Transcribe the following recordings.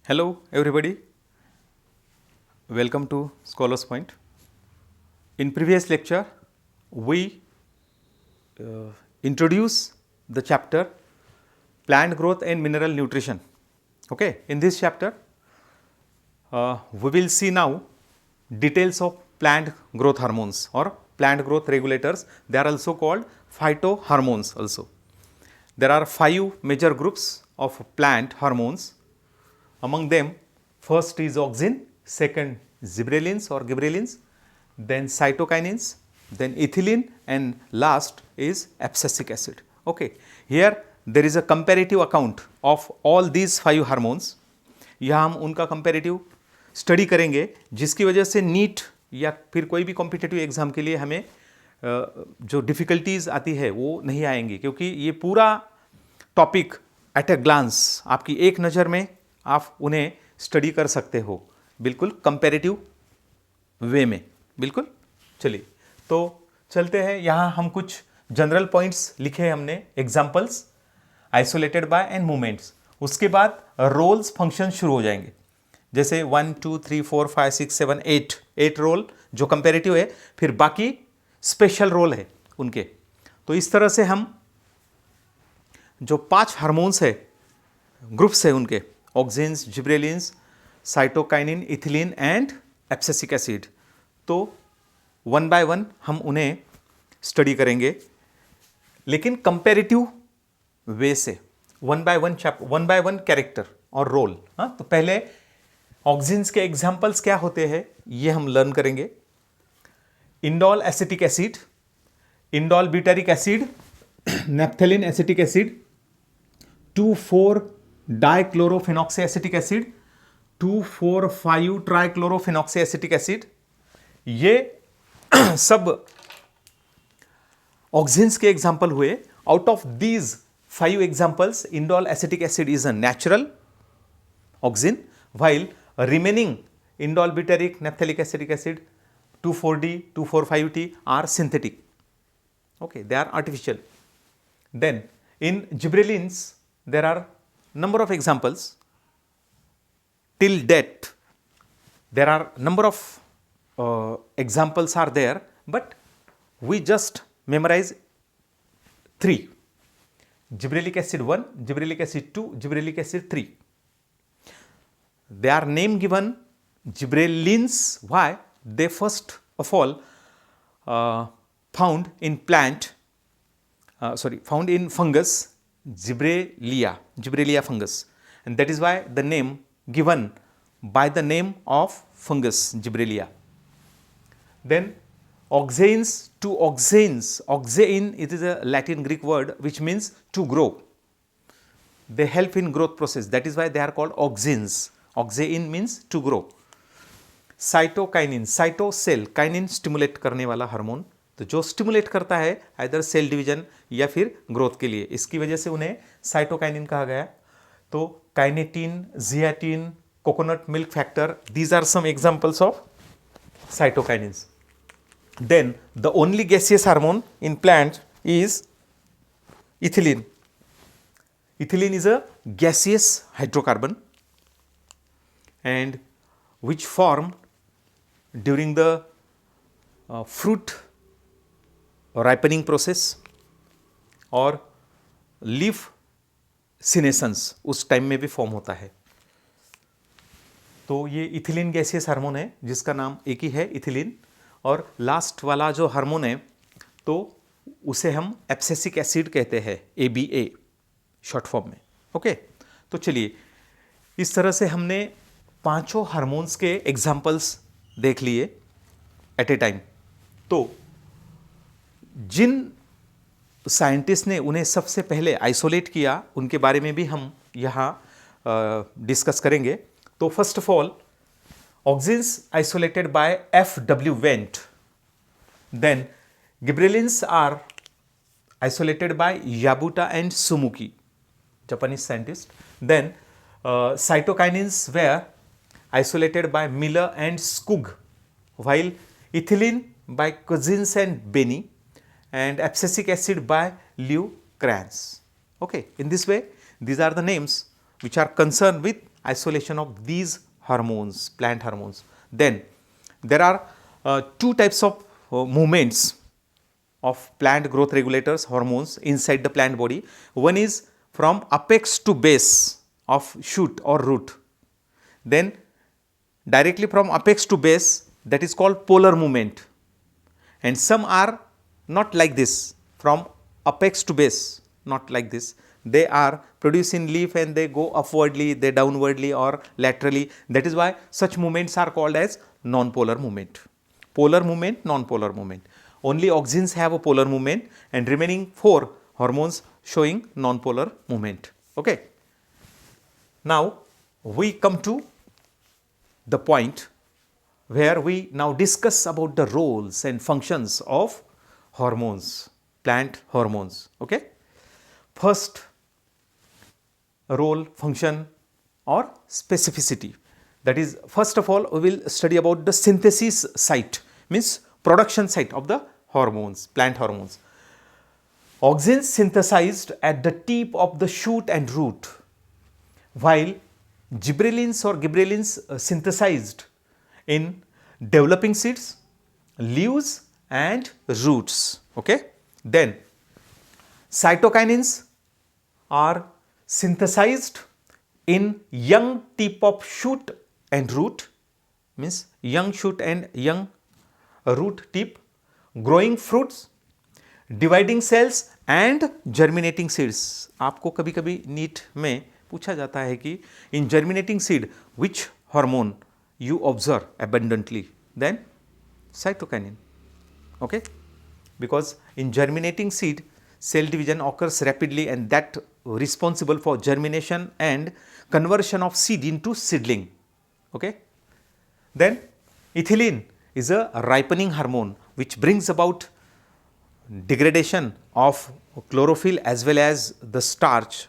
Hello, everybody. Welcome to Scholars Point. In previous lecture, we introduce the chapter Plant Growth and Mineral Nutrition. Okay, in this chapter, we will see now details of plant growth hormones or plant growth regulators. They are also called phytohormones. Also, there are 5 major groups of plant hormones. Among them, first is auxin, second gibberellins or gibberellins, then cytokinins, then ethylene, and last is abscisic acid. Okay. Here there is a comparative account of all these 5 hormones. यहाँ हम उनका comparative study करेंगे जिसकी वजह से NEET या फिर कोई भी कॉम्पिटिटिव एग्जाम के लिए हमें जो डिफ़िकल्टीज आती है वो नहीं आएंगी, क्योंकि ये पूरा टॉपिक एट ए ग्लांस आपकी एक नज़र में आप उन्हें स्टडी कर सकते हो, बिल्कुल कंपैरेटिव वे में, बिल्कुल। चलिए तो चलते हैं। यहाँ हम कुछ जनरल पॉइंट्स लिखे हैं हमने, examples, isolated by and movements. उसके बाद रोल्स फंक्शन शुरू हो जाएंगे, जैसे 1 2 3 4 5 6 7 8 रोल जो कंपैरेटिव है, फिर बाकी स्पेशल रोल है उनके। तो इस तरह से हम जो 5 हार्मोन्स है, ग्रुप्स है उनके, auxins, gibberellins, cytokinin, ethylene and abscisic acid, तो 1 बाय 1 हम उन्हें स्टडी करेंगे, लेकिन कंपैरेटिव वे से, 1 बाय 1 कैरेक्टर और रोल। हाँ, तो पहले ऑक्सिन्स के एग्जाम्पल्स क्या होते हैं ये हम लर्न करेंगे। Indole acetic acid, indole butyric acid, naphthalene acetic acid, two four dichlorophenoxy acetic acid, two four five trichlorophenoxy acetic acid, ये सब ऑक्सिन्स के एग्जाम्पल हुए। Out of these 5 examples, indole acetic acid is a natural auxin, while remaining indole butyric naphthalenic acetic acid 2,4-D, 2,4,5-T are synthetic. Okay, they are artificial. Then in gibberellins there are number of examples. Till date there are number of examples are there, but we just memorize 3: gibberellic acid 1, gibberellic acid 2, gibberellic acid 3. They are name given gibberellins. Why? They first of all found in fungus, Gibberellia fungus, and that is why the name given by the name of fungus Gibberellia. Then auxins to auxins. Auxein, it is a Latin Greek word which means to grow. They help in growth process. That is why they are called auxins. Auxein means to grow. Cytokinin, cyto cell, kinin stimulate करने वाला hormone, तो जो stimulate करता है either cell division या फिर growth के लिए, इसकी वजह से उन्हें साइटोकाइनिन कहा गया। तो kinetin, zeatin, coconut milk factor, these are some examples of cytokinins. Then the only gaseous hormone in plant is ethylene. Ethylene is a gaseous hydrocarbon and which form during the fruit ripening process और leaf senescence उस time में भी form होता है। तो ये ethylene gaseous hormone है जिसका नाम एक ही है, इथिलीन। और लास्ट वाला जो हार्मोन है तो उसे हम एब्सिसिक एसिड कहते हैं, ABA शॉर्ट फॉर्म में। ओके, तो चलिए इस तरह से हमने 5 हार्मोन्स के एग्जाम्पल्स देख लिए एट ए टाइम। तो जिन साइंटिस्ट ने उन्हें सबसे पहले आइसोलेट किया उनके बारे में भी हम यहाँ डिस्कस करेंगे। तो first of all, auxins isolated by FW Went, then gibberellins are isolated by Yabuta and Sumuki, Japanese scientist. Then cytokinins were isolated by Miller and Skug, while ethylene by Cousins and Benny, and abscisic acid by Liu Kranz. Okay, in this way, these are the names which are concerned with isolation of these hormones, plant hormones. Then there are two types of movements of plant growth regulators, hormones inside the plant body. One is from apex to base of shoot or root. Then directly from apex to base, that is called polar movement. And some are not like this, from apex to base, not like this. They are produced in leaf and they go upwardly, they downwardly or laterally. That is why such movements are called as non-polar movement. Polar movement, non-polar movement. Only auxins have a polar movement and remaining 4 hormones showing non-polar movement. Okay. Now we come to the point where we now discuss about the roles and functions of hormones, plant hormones. Okay. First role, function or specificity. That is, first of all, we will study about the synthesis site, means production site of the hormones, plant hormones. Auxins synthesized at the tip of the shoot and root, while gibberellins or gibberellins synthesized in developing seeds, leaves and roots. Okay. Then cytokinins are synthesized in young tip of shoot and root, means young shoot and young root tip, growing fruits, dividing cells and germinating seeds. आपको कभी कभी NEET में पूछा जाता है कि in germinating seed which hormone you observe abundantly, then cytokinin. Okay, because in germinating seed cell division occurs rapidly and that responsible for germination and conversion of seed into seedling. Okay, then ethylene is a ripening hormone which brings about degradation of chlorophyll as well as the starch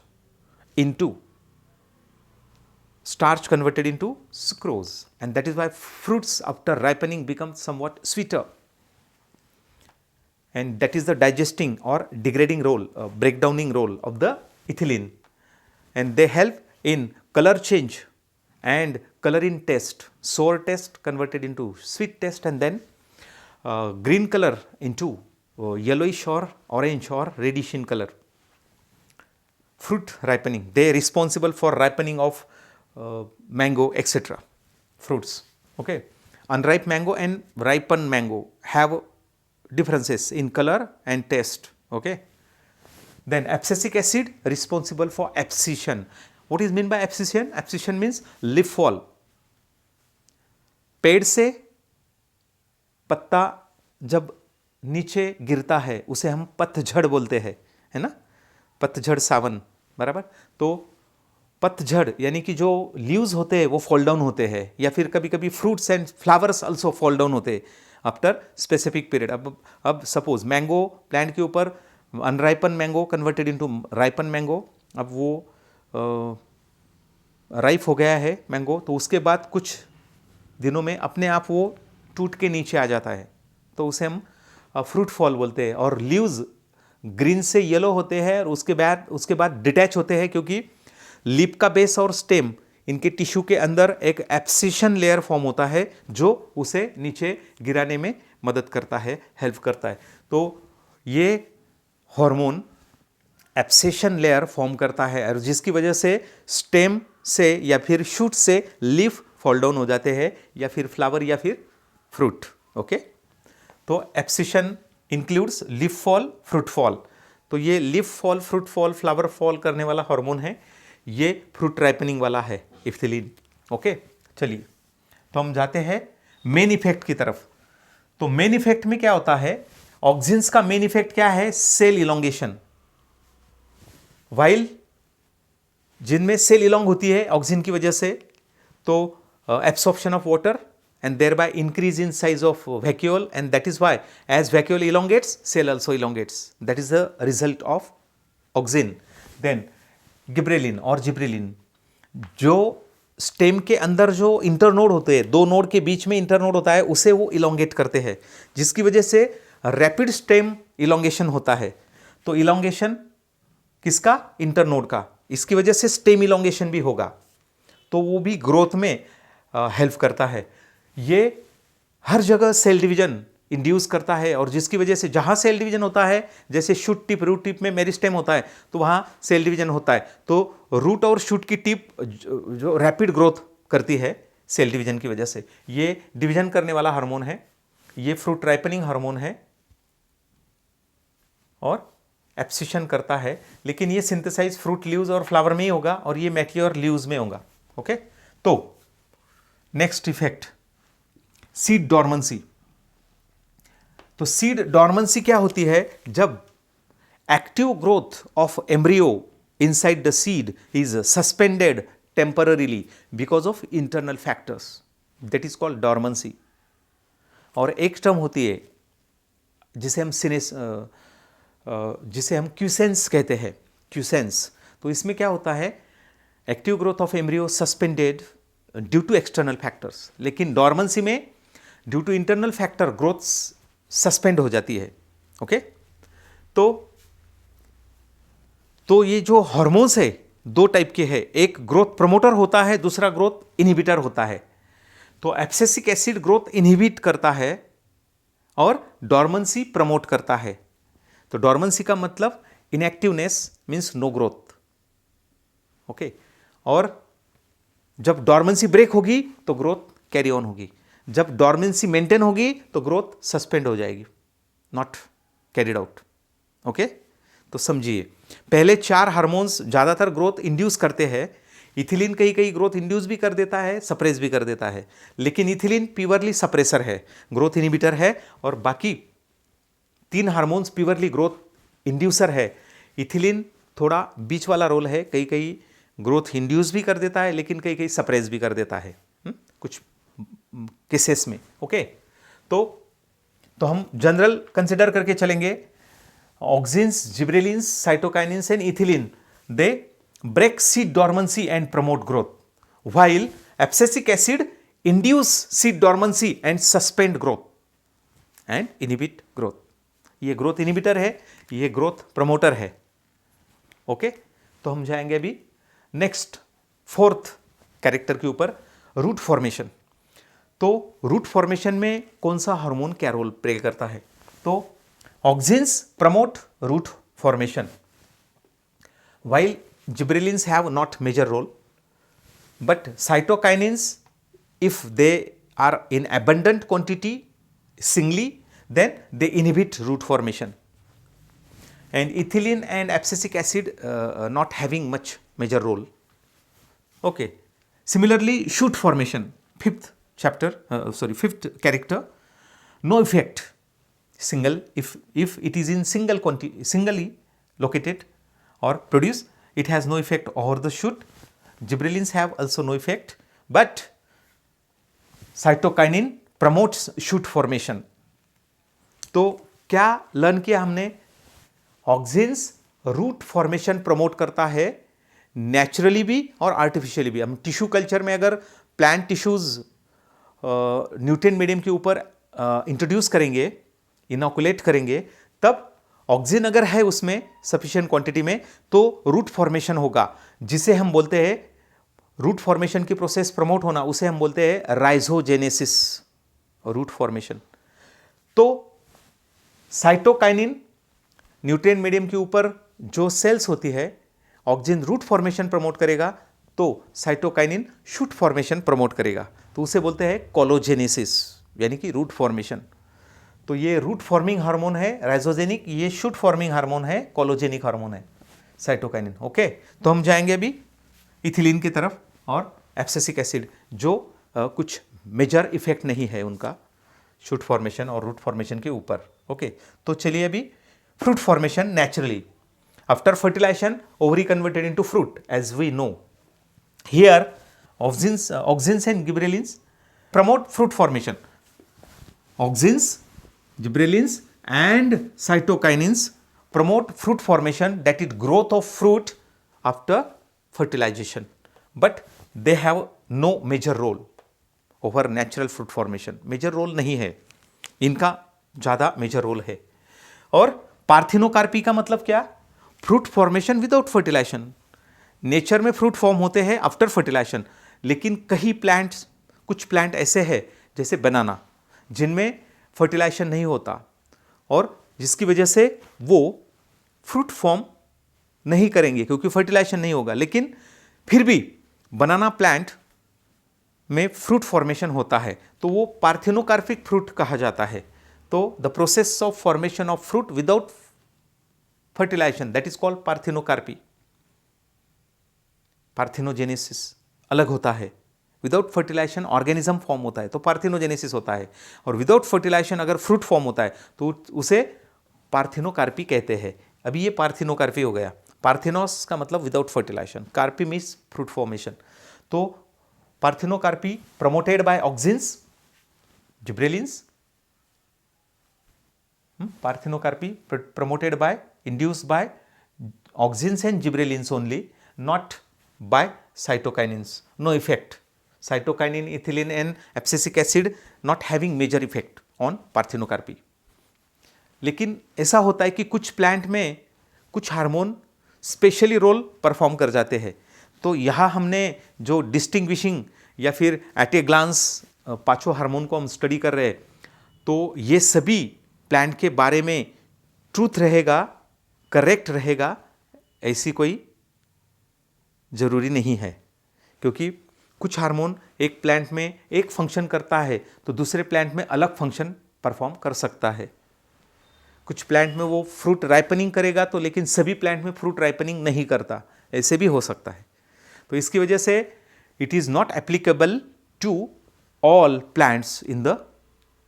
converted into sucrose, and that is why fruits after ripening become somewhat sweeter, and that is the digesting or degrading role, breakdowning role of the ethylene, and they help in color change and color in taste, sour taste converted into sweet taste, and then green color into yellowish or orange or reddish in color. Fruit ripening, they are responsible for ripening of mango, etc. fruits. Okay. Unripe mango and ripened mango have differences in color and taste. Okay. Then abscisic acid responsible for abscission. What is meant by abscission? Abscission means leaf fall. पेड़ से पत्ता जब नीचे गिरता है उसे हम पतझड़ बोलते हैं, है ना, पतझड़ सावन बराबर. तो पतझड़ यानी कि जो लीव्स होते हैं वो फॉल डाउन होते हैं, या फिर कभी कभी fruits and flowers also fall down होते हैं आफ्टर स्पेसिफिक पीरियड. अब सपोज मैंगो प्लांट के ऊपर अनराइपन mango converted into ripen mango, अब वो राइप हो गया है मैंगो, तो उसके बाद कुछ दिनों में अपने आप वो टूट के नीचे आ जाता है, तो उसे हम फ्रूट फॉल बोलते हैं. और लीव्स ग्रीन से येलो होते हैं और उसके बाद डिटैच होते हैं, क्योंकि लीफ का बेस और स्टेम इनके टिश्यू के अंदर एक एब्सिशन लेयर फॉर्म होता है जो उसे नीचे गिराने में मदद करता है, हेल्प करता है. तो ये हार्मोन एब्सिशन लेयर फॉर्म करता है और जिसकी वजह से स्टेम से या फिर शूट से लीफ फॉल डाउन हो जाते हैं या फिर फ्लावर या फिर फ्रूट. ओके, तो abscission includes leaf fall, fruit fall. तो ये leaf fall, fruit fall, flower fall करने वाला हार्मोन है, ये फ्रूट राइपनिंग वाला है इथिलीन. ओके, चलिए तो हम जाते हैं मेन इफेक्ट की तरफ. तो मेन इफेक्ट में क्या होता है, ऑक्सिन्स का मेन इफेक्ट क्या है, सेल इलोंगेशन. वाइल जिनमें सेल इलोंग होती है ऑक्सिन की वजह से, तो absorption of water and thereby increase in size of vacuole, and that is why as vacuole elongates cell also elongates. That is the result of auxin. Then gibberellin और gibberellin, जो stem के अंदर जो internode होते हैं, दो node के बीच में इंटरनोड होता है, उसे वो इलोंगेट करते हैं, जिसकी वजह से रैपिड स्टेम इलोंगेशन होता है. तो इलोंगेशन किसका, इंटरनोड का, इसकी वजह से स्टेम इलोंगेशन भी होगा. तो वो भी ग्रोथ में हेल्प करता है। ये हर जगह सेल डिवीजन इंड्यूस करता है और जिसकी वजह से जहाँ सेल डिवीजन होता है, जैसे शूट टिप रूट टिप में मेरिस्टेम होता है तो वहाँ सेल डिवीजन होता है, तो रूट और शूट की टिप जो रैपिड ग्रोथ करती है सेल डिवीजन की वजह से, ये डिवीजन करने वाला हार्मोन है, ये फ्रूट राइपनिंग हार्मोन है और एब्सिशन करता है, लेकिन ये सिंथेसाइज फ्रूट लीव्स और फ्लावर में ही होगा और ये मैच्योर लीव्स में होगा। ओके, तो नेक्स्ट इफेक्ट सीड डॉर्मेंसी। तो सीड डॉर्मेंसी क्या होती है? जब active growth of embryo inside the seed is suspended temporarily because of internal factors, that is called dormancy. और एक टर्म होती है जिसे हम क्यूसेंस कहते हैं, क्यूसेंस। तो इसमें क्या होता है? Active growth of embryo suspended due to external factors, लेकिन डॉर्मेंसी में due to internal factor growth suspend हो जाती है। ओके, तो ये जो हार्मोन्स है दो टाइप के हैं, एक ग्रोथ प्रमोटर होता है, दूसरा ग्रोथ इनहिबिटर होता है। तो एब्सिसिक एसिड ग्रोथ इनहिबिट करता है और डॉर्मेंसी प्रमोट करता है। तो डॉर्मेंसी का मतलब इनएक्टिवनेस मीन्स नो ग्रोथ। ओके, और जब डॉर्मेंसी ब्रेक होगी तो ग्रोथ कैरी ऑन होगी, जब डॉर्मेंसी मेंटेन होगी तो ग्रोथ सस्पेंड हो जाएगी, नॉट कैरिड आउट। ओके, तो समझिए, पहले 4 हार्मोन्स ज़्यादातर ग्रोथ इंड्यूस करते हैं। इथिलीन कहीं कहीं ग्रोथ इंड्यूस भी कर देता है, सप्रेस भी कर देता है, लेकिन इथिलीन प्योरली सप्रेसर है, ग्रोथ इनहिबिटर है, और बाकी 3 हार्मोन्स प्योरली ग्रोथ इंड्यूसर है। इथिलीन थोड़ा बीच वाला रोल है, कहीं कहीं ग्रोथ इंड्यूस भी कर देता है, लेकिन कहीं कहीं सप्रेस भी कर देता है कुछ केसेस में। ओके, तो हम जनरल कंसिडर करके चलेंगे। Auxins, gibberellins, cytokinins and ethylene, they break seed dormancy and promote growth, while abscisic acid induce seed dormancy and suspend growth and inhibit growth. ये ग्रोथ इनहिबिटर है, ये ग्रोथ प्रमोटर है। Okay, तो हम जाएंगे अभी नेक्स्ट 4th कैरेक्टर के ऊपर, रूट फॉर्मेशन। तो रूट फॉर्मेशन में कौन सा हार्मोन क्या रोल प्ले करता है? तो auxins promote root formation, while gibberellins have not major role, but cytokinins, if they are in abundant quantity singly, then they inhibit root formation, and ethylene and abscisic acid not having much major role. Okay, similarly shoot formation, 5th character, no effect, single, if it is in single quantity, singly located or produced, it has no effect over the shoot. Gibberellins have also no effect, but cytokinin promotes shoot formation. तो क्या learn किया हमने? Auxins root formation promote करता है, naturally भी और artificially भी। हम टिश्यू कल्चर में अगर प्लांट टिश्यूज न्यूट्रिएंट मीडियम के ऊपर इंट्रोड्यूस करेंगे, इनोकुलेट करेंगे, तब ऑक्सीजन अगर है उसमें सफिशिएंट क्वांटिटी में, तो रूट फॉर्मेशन होगा, जिसे हम बोलते हैं, रूट फॉर्मेशन की प्रोसेस प्रमोट होना, उसे हम बोलते हैं राइजोजेनेसिस, रूट फॉर्मेशन। तो साइटोकाइनिन न्यूट्रिएंट मीडियम के ऊपर जो सेल्स होती है, ऑक्सीजन रूट फॉर्मेशन प्रमोट करेगा, तो साइटोकाइनिन शूट फॉर्मेशन प्रमोट करेगा, तो उसे बोलते हैं कोलोजेनेसिस, यानी कि रूट फॉर्मेशन। तो ये रूट फॉर्मिंग हार्मोन है राइजोजेनिक, ये शूट फॉर्मिंग हार्मोन है कोलोजेनिक हार्मोन है साइटोकाइनिन। ओके, तो हम जाएंगे अभी इथिलीन की तरफ और एब्सिसिक एसिड, जो कुछ मेजर इफेक्ट नहीं है उनका शूट फॉर्मेशन और रूट फॉर्मेशन के ऊपर। ओके, तो चलिए अभी fruit formation naturally after fertilization ovary converted into fruit, as we know here auxins and gibberellins promote fruit formation. Auxins, gibberellins and cytokinins promote fruit formation, that is growth of fruit after fertilization, but they have no major role over natural fruit formation. major role नहीं है इनका, ज़्यादा major role है। और parthenocarpy का मतलब क्या? Fruit formation without fertilisation. Nature में फ्रूट फॉर्म होते हैं आफ्टर फर्टिलाइजेशन, लेकिन कुछ प्लांट ऐसे हैं जैसे बनाना, जिनमें फर्टिलाइजेशन नहीं होता और जिसकी वजह से वो फ्रूट फॉर्म नहीं करेंगे क्योंकि फर्टिलाइजेशन नहीं होगा, लेकिन फिर भी बनाना प्लांट में फ्रूट फॉर्मेशन होता है, तो वो पार्थिनोकार्पिक फ्रूट कहा जाता है। तो the process of formation of fruit without fertilisation, that is called parthenocarpy. Parthenogenesis अलग होता है, विदाउट फर्टिलाइजेशन ऑर्गेनिज्म फॉर्म होता है तो पार्थिनोजेनेसिस होता है, और विदाउट फर्टिलाइजेशन अगर फ्रूट फॉर्म होता है तो उसे पार्थिनोकार्पी कहते हैं। अभी ये पार्थिनोकार्पी हो गया। पार्थिनोस का मतलब without fertilisation, कार्पी means fruit formation. तो parthenocarpy promoted by auxins, gibberellins, parthenocarpy promoted by, induced by auxins and gibberellins only, not by cytokinins. No effect. Cytokinin, ethylene and abscisic acid not having major effect on parthenocarpy. लेकिन ऐसा होता है कि कुछ plant में कुछ hormone specially role perform कर जाते हैं। तो यहाँ हमने जो डिस्टिंग्विशिंग या फिर एट ए ग्लांस पांचों हार्मोन को हम स्टडी कर रहे हैं, तो ये सभी प्लांट के बारे में ट्रूथ रहेगा, करेक्ट रहेगा, ऐसी कोई ज़रूरी नहीं है, क्योंकि कुछ हार्मोन एक प्लांट में एक फंक्शन करता है तो दूसरे प्लांट में अलग फंक्शन परफॉर्म कर सकता है। कुछ प्लांट में वो फ्रूट राइपनिंग करेगा तो लेकिन सभी प्लांट में फ्रूट राइपनिंग नहीं करता, ऐसे भी हो सकता है। तो इसकी वजह से it is not applicable to all plants in the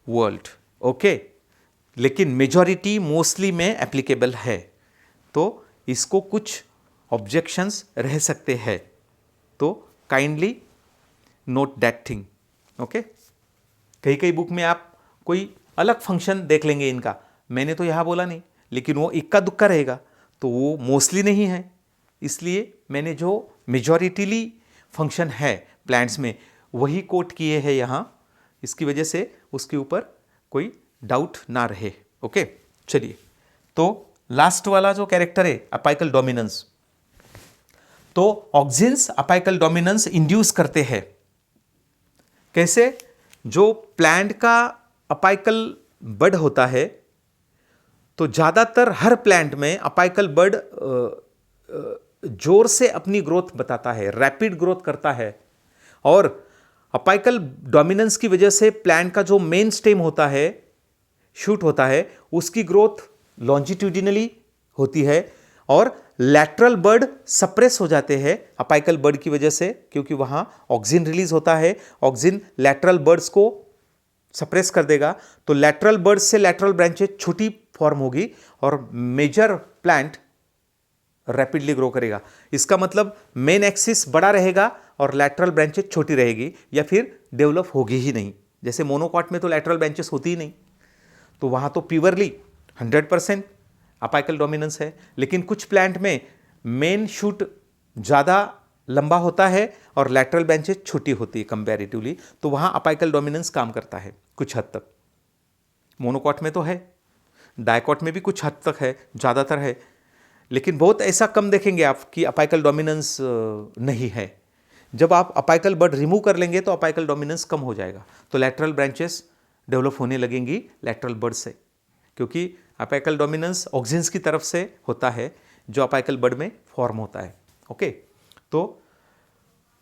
world, okay, लेकिन मेजॉरिटी मोस्टली में एप्लीकेबल है। तो इसको कुछ ऑब्जेक्शंस रह सकते हैं, तो kindly note that thing, okay. कई बुक में आप कोई अलग फंक्शन देख लेंगे इनका, मैंने तो यहाँ बोला नहीं, लेकिन वो इक्का दुक्का रहेगा, तो वो मोस्टली नहीं है। इसलिए मैंने जो मेजॉरिटीली फंक्शन है प्लांट्स में वही कोट किए हैं यहाँ, इसकी वजह से उसके ऊपर कोई डाउट ना रहे, ओके। चलिए, तो लास्ट वाला जो कैरेक्टर है अपाइकल डोमिनेंस, तो ऑक्सिन्स अपाइकल डोमिनेंस इंड्यूस करते हैं। कैसे? जो प्लांट का अपाइकल बड होता है, तो ज़्यादातर हर प्लांट में अपाइकल बड जोर से अपनी ग्रोथ बताता है, रैपिड ग्रोथ करता है, और अपाइकल डोमिनेंस की वजह से प्लांट का जो मेन स्टेम होता है, शूट होता है, उसकी ग्रोथ लॉन्जिट्यूडिनली होती है और लैटरल बर्ड सप्रेस हो जाते हैं अपाइकल बर्ड की वजह से, क्योंकि वहाँ ऑक्सिन रिलीज होता है। ऑक्सिन लैटरल बर्ड्स को सप्रेस कर देगा, तो लैटरल बर्ड्स से लैटरल ब्रांचेज छोटी फॉर्म होगी और मेजर प्लांट रैपिडली ग्रो करेगा। इसका मतलब मेन एक्सिस बड़ा रहेगा और लैटरल ब्रांचेज छोटी रहेगी, या फिर डेवलप होगी ही नहीं। जैसे मोनोकॉट में तो लैटरल ब्रांचेस होती ही नहीं, तो वहाँ तो प्योरली 100% अपाइकल डोमिनेंस है। लेकिन कुछ प्लांट में मेन शूट ज़्यादा लंबा होता है और लैटरल ब्रांचेज छोटी होती है कंपैरेटिवली, तो वहाँ अपाइकल डोमिनेंस काम करता है कुछ हद तक। मोनोकॉट में तो है, डायकॉट में भी कुछ हद तक है, ज़्यादातर है, लेकिन बहुत ऐसा कम देखेंगे आप कि अपाइकल डोमिनेंस नहीं है। जब आप अपाइकल बड रिमूव कर लेंगे तो अपाइकल डोमिनेंस कम हो जाएगा, तो लैटरल ब्रांचेस डेवलप होने लगेंगी लैटरल बड से, क्योंकि अपाइकल डोमिनेंस ऑक्सिन्स की तरफ से होता है जो अपाइकल बड में फॉर्म होता है, ओके। तो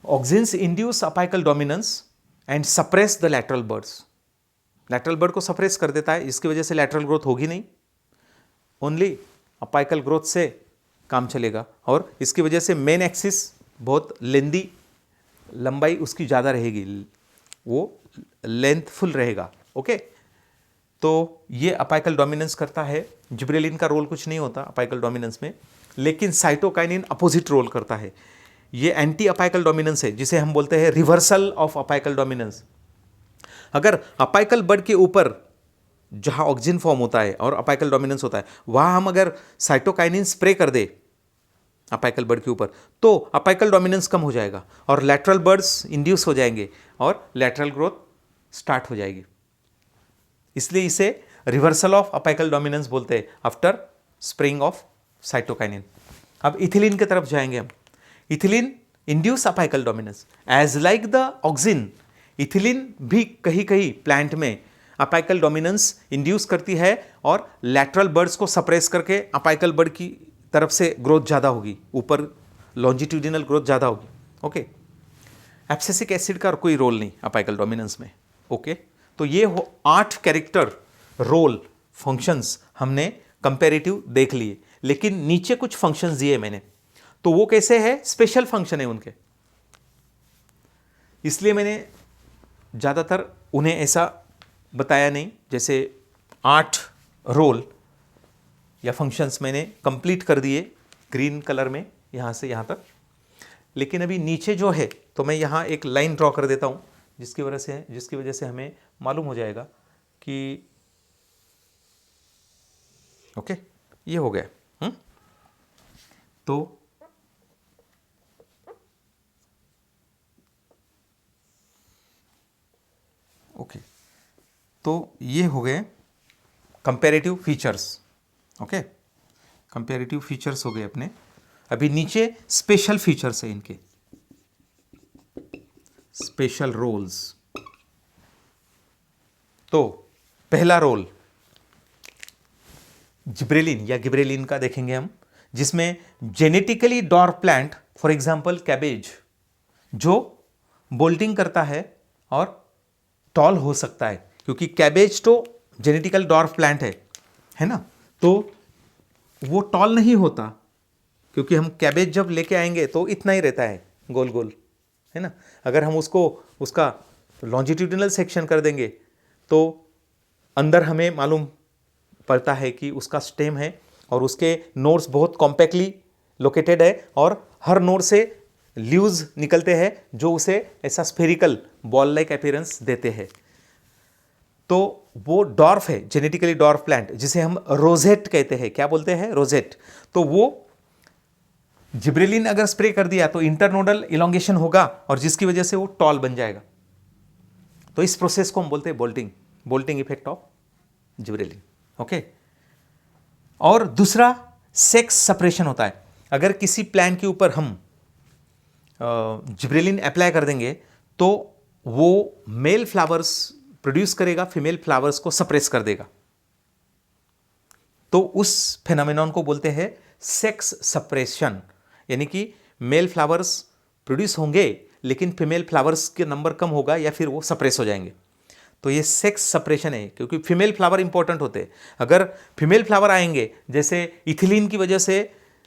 auxins induce apical dominance and suppress the lateral birds. Lateral bud को सप्रेस कर देता है, इसकी वजह से लैटरल ग्रोथ होगी नहीं, ओनली अपाइकल ग्रोथ से काम चलेगा, और इसकी वजह से मेन एक्सिस बहुत लेंदी, लंबाई उसकी ज़्यादा रहेगी, वो लेंथफुल रहेगा, ओके। तो ये अपाइकल डोमिनेंस करता है। जिब्रेलिन का रोल कुछ नहीं होता अपाइकल डोमिनेंस में, लेकिन साइटोकाइनिन अपोजिट रोल करता है। ये एंटी अपाइकल डोमिनेंस है, जिसे हम बोलते हैं रिवर्सल ऑफ अपाइकल डोमिनेंस। अगर अपाइकल बड के ऊपर जहाँ ऑक्सिन फॉर्म होता है और अपाइकल डोमिनेंस होता है, वहाँ हम अगर साइटोकाइनिन स्प्रे कर दे अपाइकल बर्ड के ऊपर, तो अपाइकल डोमिनेंस कम हो जाएगा और लैटरल बर्ड्स इंड्यूस हो जाएंगे और लैटरल ग्रोथ स्टार्ट हो जाएगी। इसलिए इसे रिवर्सल ऑफ अपाइकल डोमिनेंस बोलते हैं आफ्टर स्प्रेइंग ऑफ साइटोकाइनिन। अब इथिलीन की तरफ जाएंगे हम। Ethylene induce apical dominance as like the auxin, ethylene भी कहीं कहीं प्लांट में अपाइकल डोमिनेंस इंड्यूस करती है और लैटरल बर्ड्स को सप्रेस करके अपाइकल बर्ड की तरफ से ग्रोथ ज़्यादा होगी, ऊपर लॉन्जिट्यूडिनल ग्रोथ ज़्यादा होगी। ओके, एब्सिसिक एसिड का कोई रोल नहीं अपाइकल डोमिनेंस में। ओके, तो ये 8 कैरेक्टर रोल फंक्शंस हमने कंपैरेटिव देख लिए, लेकिन नीचे कुछ फंक्शंस दिए मैंने, तो वो कैसे है, स्पेशल फंक्शन है उनके, इसलिए मैंने ज़्यादातर उन्हें ऐसा बताया नहीं। जैसे 8 रोल या फंक्शंस मैंने कंप्लीट कर दिए ग्रीन कलर में यहाँ से यहाँ तक, लेकिन अभी नीचे जो है तो मैं यहाँ एक लाइन ड्रॉ कर देता हूँ जिसकी वजह से हमें मालूम हो जाएगा कि ओके ये हो गया। तो ओके, तो ये हो गए comparative features. Okay, comparative features हो गए अपने। अभी नीचे स्पेशल फीचर्स है इनके, स्पेशल रोल्स। तो पहला रोल जिब्रेलिन या गिब्रेलिन का देखेंगे हम, जिसमें genetically dwarf plant, for example cabbage, जो बोल्टिंग करता है और टॉल हो सकता है, क्योंकि कैबेज तो जेनेटिकल डॉर्फ प्लांट है ना, तो वो टॉल नहीं होता, क्योंकि हम कैबेज जब लेके आएंगे तो इतना ही रहता है, गोल गोल, है ना। अगर हम उसका लॉन्जिट्यूडिनल सेक्शन कर देंगे तो अंदर हमें मालूम पड़ता है कि उसका स्टेम है और उसके नोड्स बहुत कॉम्पैक्टली लोकेटेड है और हर नोड से लीव्स निकलते हैं जो उसे ऐसा स्फेरिकल बॉल लाइक अपीयरेंस देते हैं। तो वो डॉर्फ है, जेनेटिकली डॉर्फ प्लांट, जिसे हम रोजेट कहते हैं। क्या बोलते हैं? रोजेट। तो वो जिब्रेलिन अगर स्प्रे कर दिया तो इंटरनोडल इलोंगेशन होगा और जिसकी वजह से वो टॉल बन जाएगा। तो इस प्रोसेस को हम बोलते हैं bolting effect of gibberellin. Okay, और दूसरा सेक्स सेपरेशन होता है। अगर किसी प्लांट के ऊपर हम जिब्रेलिन अप्लाई कर देंगे तो वो मेल फ्लावर्स प्रोड्यूस करेगा, फीमेल फ्लावर्स को सप्रेस कर देगा। तो उस फेनोमेनॉन को बोलते हैं सेक्स सप्रेशन, यानी कि मेल फ्लावर्स प्रोड्यूस होंगे लेकिन फीमेल फ्लावर्स के नंबर कम होगा या फिर वो सप्रेस हो जाएंगे। तो ये सेक्स सप्रेशन है, क्योंकि फीमेल फ्लावर इंपॉर्टेंट होते हैं। अगर फीमेल फ्लावर आएंगे, जैसे इथिलीन की वजह से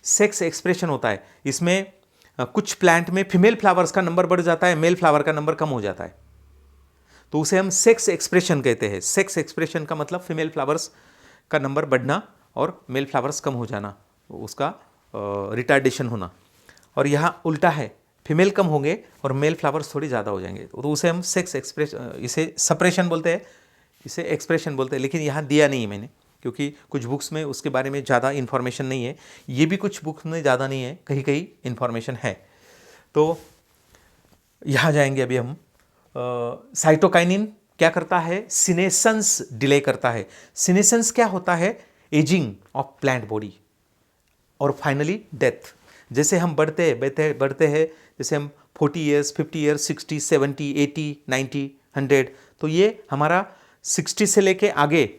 सेक्स एक्सप्रेशन होता है, इसमें कुछ प्लांट में फीमेल फ्लावर्स का नंबर बढ़ जाता है, मेल फ्लावर का नंबर कम हो जाता है, तो उसे हम सेक्स एक्सप्रेशन कहते हैं। सेक्स एक्सप्रेशन का मतलब फीमेल फ्लावर्स का नंबर बढ़ना और मेल फ्लावर्स कम हो जाना, उसका रिटार्डेशन होना। और यहाँ उल्टा है, फीमेल कम होंगे और मेल फ्लावर्स थोड़ी ज़्यादा हो जाएंगे, तो उसे हम सेक्स एक्सप्रेशन, इसे सप्रेशन बोलते हैं, इसे एक्सप्रेशन बोलते हैं। लेकिन यहाँ दिया नहीं है मैंने, क्योंकि कुछ बुक्स में उसके बारे में ज़्यादा इन्फॉर्मेशन नहीं है, ये भी कुछ बुक्स में ज़्यादा नहीं है, कहीं कहीं इन्फॉर्मेशन है। तो यहाँ जाएंगे अभी हम। साइटोकाइनिन क्या करता है? सीनेसेंस डिले करता है। सीनेसेंस क्या होता है? एजिंग ऑफ प्लांट बॉडी और फाइनली डेथ। जैसे हम बढ़ते हैं, जैसे हम 40 ईयर्स, 50 ईयर्स, 60, 70, 80, 90, 100, तो ये हमारा 60 से लेके आगे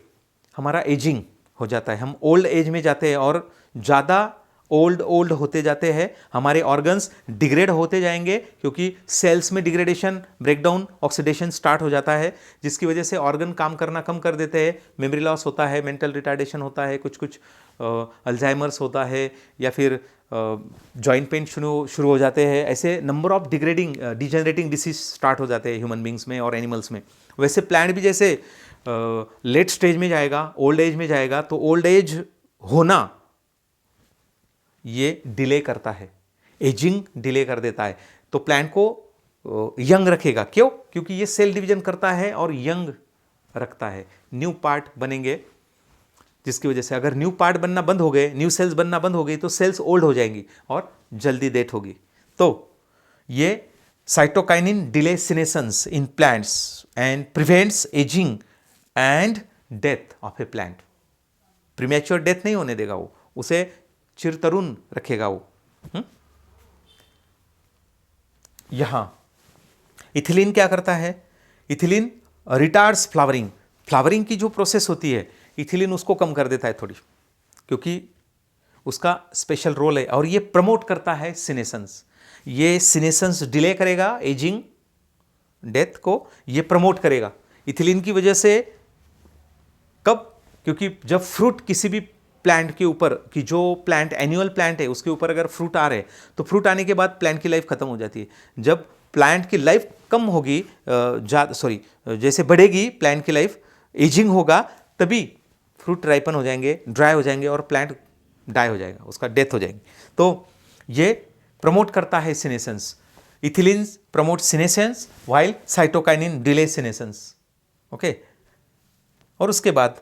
हमारा एजिंग हो जाता है, हम ओल्ड एज में जाते हैं और ज़्यादा ओल्ड होते जाते हैं, हमारे ऑर्गन्स डिग्रेड होते जाएंगे, क्योंकि सेल्स में डिग्रेडेशन, ब्रेकडाउन, ऑक्सीडेशन स्टार्ट हो जाता है, जिसकी वजह से ऑर्गन काम करना कम कर देते हैं, मेमोरी लॉस होता है, मेंटल रिटार्डेशन होता है, कुछ अल्जाइमर्स होता है, या फिर जॉइंट पेन शुरू हो जाते हैं। ऐसे नंबर ऑफ डिजेनरेटिंग डिसीज स्टार्ट हो जाते हैं ह्यूमन बींग्स में और एनिमल्स में। वैसे प्लांट भी जैसे लेट स्टेज में जाएगा, ओल्ड एज में जाएगा, तो ओल्ड एज होना ये डिले करता है, एजिंग डिले कर देता है। तो प्लांट को यंग रखेगा। क्यों? क्योंकि ये सेल डिवीजन करता है और यंग रखता है, न्यू पार्ट बनेंगे, जिसकी वजह से अगर न्यू पार्ट बनना बंद हो गए, न्यू सेल्स बनना बंद हो गई, तो सेल्स ओल्ड हो जाएंगी और जल्दी डेथ होगी। तो ये cytokinin delay senescence in plants and prevents aging and death of a plant. Premature death नहीं होने देगा, वो उसे चिरतरुण रखेगा वो। यहाँ इथिलीन क्या करता है, इथिलीन रिटार्ड्स फ्लावरिंग, फ्लावरिंग की जो प्रोसेस होती है इथिलीन उसको कम कर देता है थोड़ी, क्योंकि उसका स्पेशल रोल है, और ये प्रमोट करता है सीनेसेंस, ये सीनेसेंस डिले करेगा, एजिंग डेथ को ये प्रमोट करेगा इथिलीन की वजह से। कब? क्योंकि जब फ्रूट किसी भी प्लांट के ऊपर कि जो प्लांट एनुअल प्लांट है उसके ऊपर अगर फ्रूट आ रहे हैं तो फ्रूट आने के बाद प्लांट की लाइफ खत्म हो जाती है। जब प्लांट की लाइफ कम होगी, जैसे बढ़ेगी प्लांट की लाइफ, एजिंग होगा, तभी फ्रूट राइपन हो जाएंगे, ड्राई हो जाएंगे और प्लांट डाई हो जाएगा, उसका डेथ हो जाएगी। तो ये प्रमोट करता है senescence, ethylene promote senescence while cytokinin delay senescence. Okay, और उसके बाद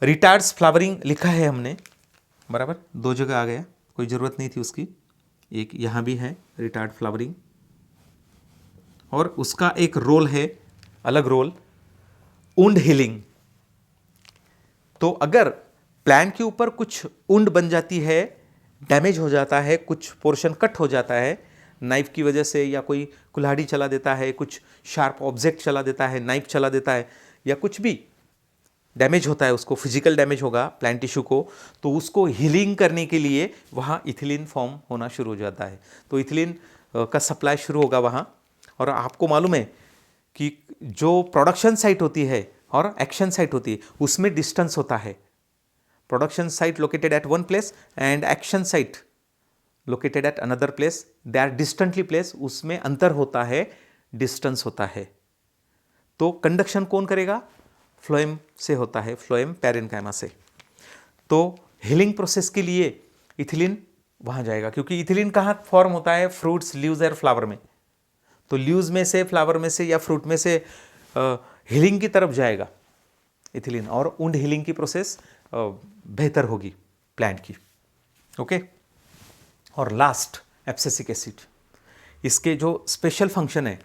रिटार्ड्स फ्लावरिंग लिखा है हमने, बराबर, दो जगह आ गया, कोई ज़रूरत नहीं थी उसकी, एक यहाँ भी है रिटार्ड फ्लावरिंग, और उसका एक रोल है, अलग रोल, वुंड हीलिंग। तो अगर प्लांट के ऊपर कुछ वुंड बन जाती है, डैमेज हो जाता है, कुछ पोर्शन कट हो जाता है नाइफ की वजह से, या कोई कुल्हाड़ी चला देता है, कुछ शार्प ऑब्जेक्ट चला देता है, नाइफ चला देता है, या कुछ भी डैमेज होता है, उसको फिजिकल डैमेज होगा प्लांट टिश्यू को, तो उसको हीलिंग करने के लिए वहाँ इथिलीन फॉर्म होना शुरू हो जाता है। तो इथिलीन का सप्लाई शुरू होगा वहाँ। और आपको मालूम है कि जो प्रोडक्शन साइट होती है और एक्शन साइट होती है उसमें डिस्टेंस होता है। Production site located at one place and action site located at another place, they are distantly place, उसमें अंतर होता है, डिस्टेंस होता है। तो कंडक्शन कौन करेगा? फ्लोएम से होता है, फ्लोएम पैरेन्काइमा से। तो हीलिंग प्रोसेस के लिए इथिलीन वहाँ जाएगा, क्योंकि इथिलीन कहाँ फॉर्म होता है? फ्रूट्स, लीव्स और फ्लावर में। तो लीव्स में से, फ्लावर में से या फ्रूट में से हीलिंग की तरफ जाएगा इथिलीन, और वुंड हीलिंग की प्रोसेस बेहतर होगी प्लांट की। ओके, और लास्ट एब्सिसिक एसिड, इसके जो स्पेशल फंक्शन है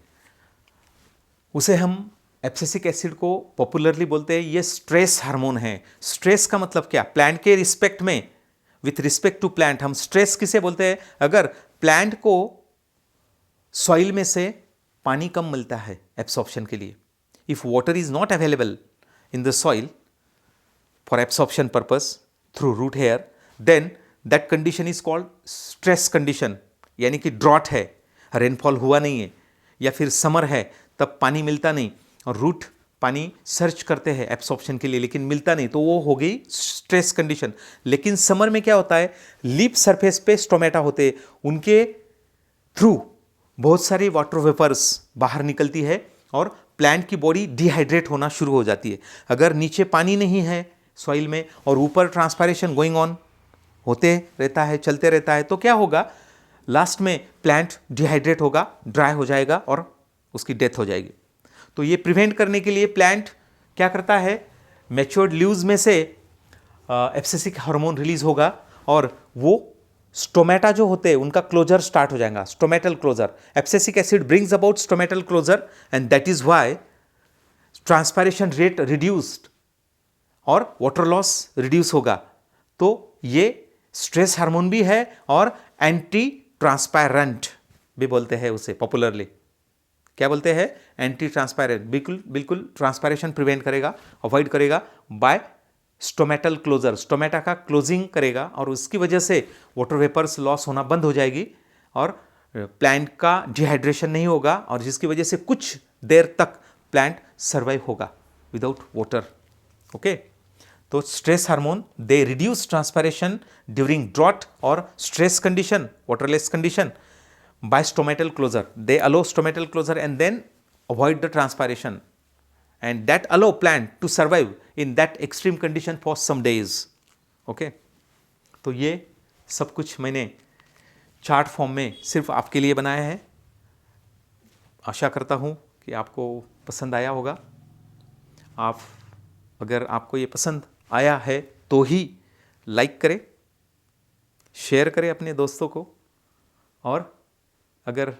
उसे हम एब्सिसिक एसिड को पॉपुलरली बोलते हैं ये स्ट्रेस हार्मोन है। स्ट्रेस का मतलब क्या? प्लांट के रिस्पेक्ट में, विथ रिस्पेक्ट टू प्लांट हम स्ट्रेस किसे बोलते हैं? अगर प्लांट को सॉइल में से पानी कम मिलता है एब्सॉर्प्शन के लिए, if water is not available in the soil for absorption purpose through root hair, then that condition is called stress condition. यानी कि ड्रॉट है, रेनफॉल हुआ नहीं है, या फिर समर है तब पानी मिलता नहीं और रूट पानी सर्च करते हैं एब्सॉर्प्शन के लिए लेकिन मिलता नहीं, तो वो हो गई स्ट्रेस कंडीशन। लेकिन समर में क्या होता है? लीफ सरफेस पे स्टोमेटा होते हैं, उनके थ्रू बहुत सारी वाटर वेपर्स बाहर निकलती है और प्लांट की बॉडी डिहाइड्रेट होना शुरू हो जाती है। अगर नीचे पानी नहीं है सॉइल में और ऊपर ट्रांसपायरेशन गोइंग ऑन होते रहता है, चलते रहता है, तो क्या होगा? लास्ट में प्लांट डिहाइड्रेट होगा, ड्राई हो जाएगा और उसकी डेथ हो जाएगी। तो ये प्रिवेंट करने के लिए प्लांट क्या करता है? मैच्योर्ड लीव्स में से एब्सिसिक हार्मोन रिलीज होगा और वो स्टोमेटा जो होते हैं उनका क्लोजर स्टार्ट हो जाएगा, stomatal closure. Abscisic acid brings about stomatal closure and that is why transpiration rate reduced और वाटर लॉस रिड्यूस होगा। तो ये स्ट्रेस हार्मोन भी है और एंटी ट्रांसपायरेंट भी बोलते हैं उसे पॉपुलरली। क्या बोलते हैं? एंटी ट्रांसपायरेंट। बिल्कुल ट्रांसपायरेशन प्रिवेंट करेगा, अवॉइड करेगा बाय स्टोमेटल क्लोजर, स्टोमेटा का क्लोजिंग करेगा और उसकी वजह से वाटर वेपर्स लॉस होना बंद हो जाएगी और प्लांट का डिहाइड्रेशन नहीं होगा और जिसकी वजह से कुछ देर तक प्लांट सर्वाइव होगा विदाउट वाटर। ओके, तो stress hormone they reduce transpiration during drought और stress condition, waterless condition by stomatal closure. They allow stomatal closure and then avoid the transpiration and that allow plant to survive in that extreme condition for some days. Okay, तो ये सब कुछ मैंने chart form में सिर्फ आपके लिए बनाया है। आशा करता हूँ कि आपको पसंद आया होगा। आप अगर आपको ये पसंद आया है तो ही लाइक करें, शेयर करें अपने दोस्तों को, और अगर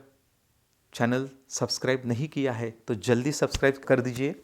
चैनल सब्सक्राइब नहीं किया है तो जल्दी सब्सक्राइब कर दीजिए।